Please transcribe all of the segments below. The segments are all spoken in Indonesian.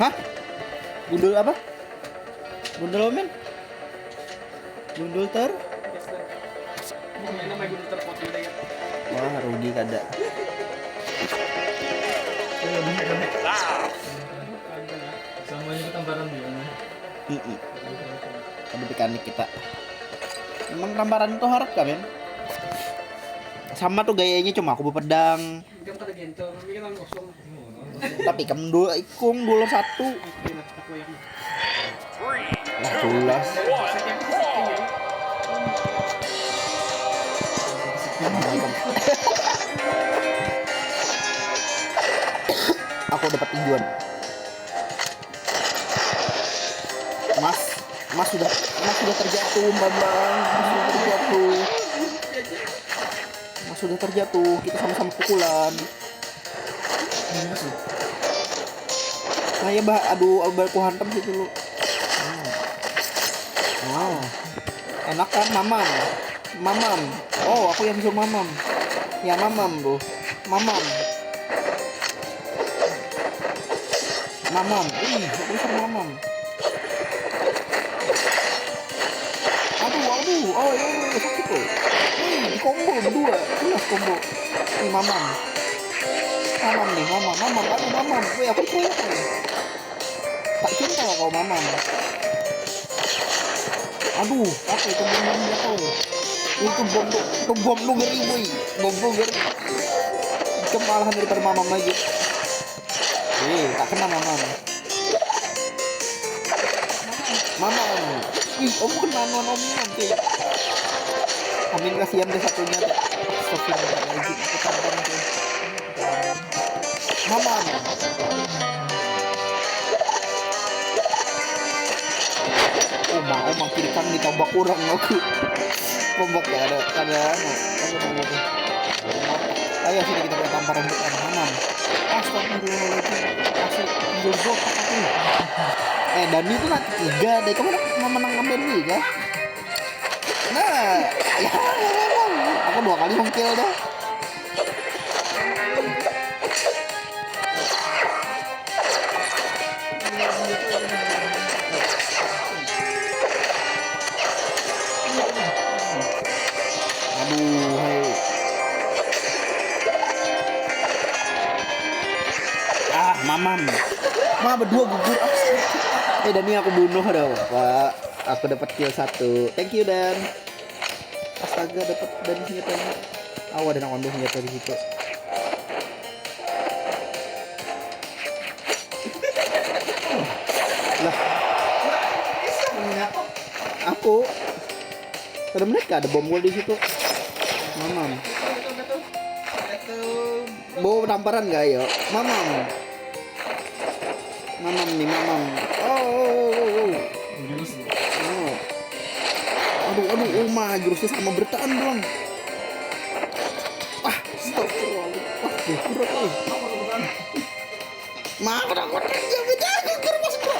Hah? Gundul apa? Gundul apa, men? Gundul ter? Wah, rugi kada. Samanya ketambaran dia. Ada mekanik kita. Emang tambaran itu harap kan, men? Sama tuh gayanya, cuma aku berpedang. Tapi kamu dua ikung dulu satu. Lah tulas. Aku dapat tinjuan. Mas sudah terjatuh, Bambang. Mas sudah terjatuh. Kita sama-sama pukulan. Nah ya, aduh, aku hantam situ lu. Wow. Enak kan, mamam. Oh, aku yang suruh mamam. Ya mamam tuh. Mamam. Aku suruh mamam. Aduh. Oh, ya, sakit tuh. Di combo berdua. Jelas combo. Nih, mamam. Mamam. Aduh, mamam. Wih, aku cuek. Tak cinta kau mamam. Aduh, apa itu bom jatuh? Itu bom lu ngeri, boy. Bom lu ngeri. Kemalahan daripada mamam lagi. Tak kena mamam. Ih, om kena om nanti. Amin, kasihan deh satunya deh. Astagfirullahaladzim, aku tambah deh. Mamam. Oma kirikan ditambah kurang aku. Bombok ya ada ayo sini kita pakai tampar rambutan mamam. Astagfirullahaladzim, kasih jogok aku. Dani itu nanti 3 deh, kamu menang sampai 3. Nah, ya aku 2 kali mengkill dah. Aduh, hei. Mamam. Berdua gugur. Dani aku bunuh dong, Pak. Aku dapat kill 1. Thank you, Dan. Astaga, dapat dari senjatanya. Ada nak ambil senjata di situ. Lah. Aku. Ada mereka ada bom gol di situ. Mamam. Bawa tamparan enggak, yo? Mamam. Oh. Aduh, jurusnya sama bertahan doang. Astagfirullahaladzim. Kurang. Udah gugur masuk.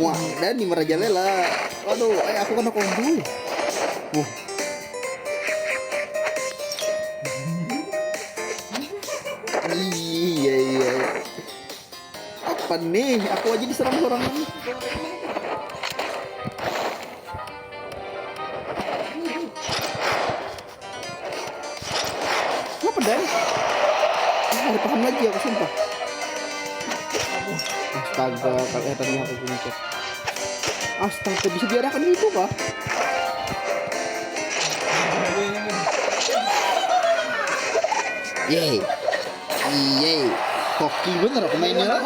Wah, Dani merajalela. Aduh, aku kena combo. Iya. Apa nih? Aku aja diserang orang ini. Kenapa, Dan? Nggak paham lagi aku, sumpah. Astaga, kalau tadi aku kuncet. Astaga, bisa diarahkan itu kah? Yeay. Hoki bener aku mainnya lah.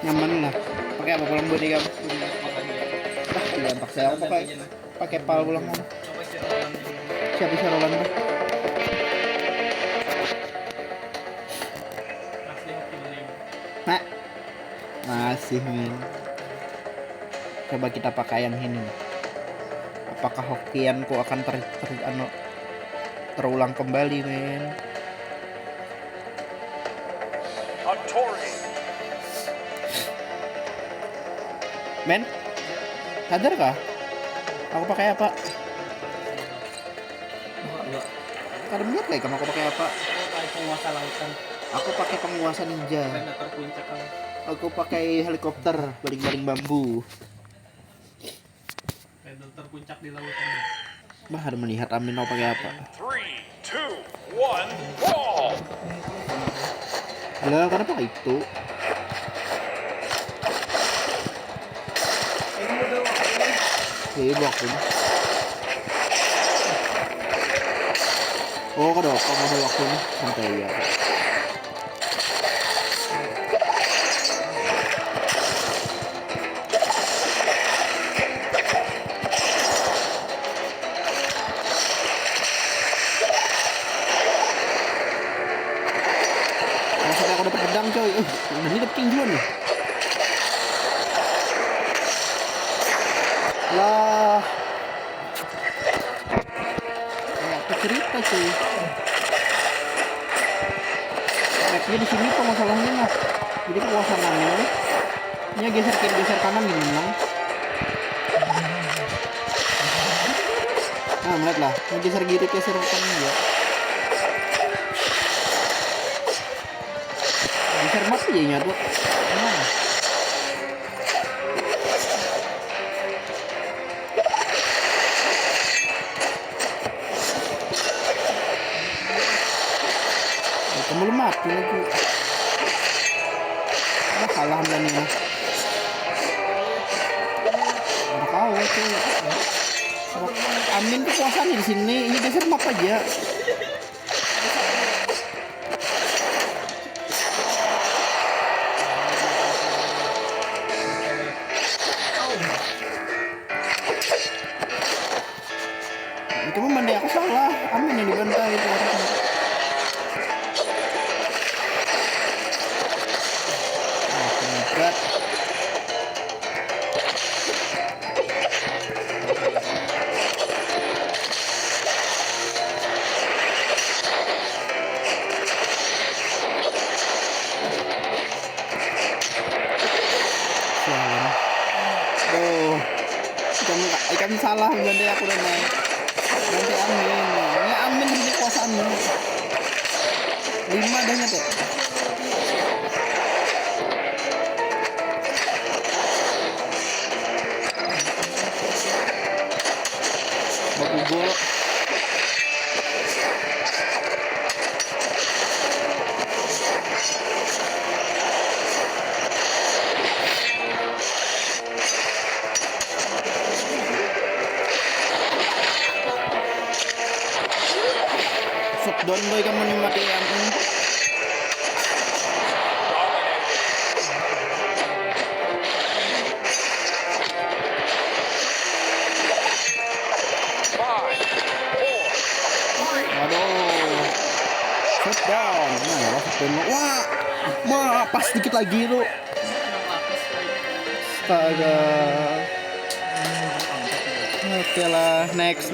Nyaman lah. Pakai apa pulang body kamu? Diantak saya aku pakai pal pulang kamu. Siapa bisa Rolanda? Masih, men. Coba kita pakai yang ini. Apakah hokianku akan terulang kembali, men? Men, sadar kah? Aku pakai apa? Dua. Kadang lihat kayak kamu aku pakai apa? Oh, kayak penguasa lautan. Aku pakai penguasa ninja. Predator puncak kamu. Aku pakai helikopter baling-baling bambu. Predator puncak di lautan. Bah, ada melihat Amin mau pakai apa? 3, 2, 1, ball! Lah, kenapa kayak itu? Waktu ini. Oh, kada apa model waktu ini santai ya. Maksudnya aku dapat pedang coy. Ini dapat king duluan nih. Lah. Apa cerita cuy? Mapnya di sini kok masalahnya lah. Jadi kekuasaan ini. Ini geser kiri geser kanan gini menang. Nah, melihat lah. Ini geser kiri geser kanan ya. Geser map aja nyatu. Nah. Kamu lemah tuh lagi. Nah, kalah berani mah. Ada kau tuh. Amin kekuasaannya di sini. Ini geser map aja. Itu memandai aku salah. Amin yang dibantai itu orangnya. Berat. Oh, ikan salah berarti aku udah naik. Nanti Amin. Ini Amin di kekuasaannya. 5 dah nyet ya. Baku gol. Shutdown boy kamu nih mati Amin. Aduh, shutdown. Nah, shutdown. Wah, pas dikit lagi tuh. Astaga. Oke lah, next.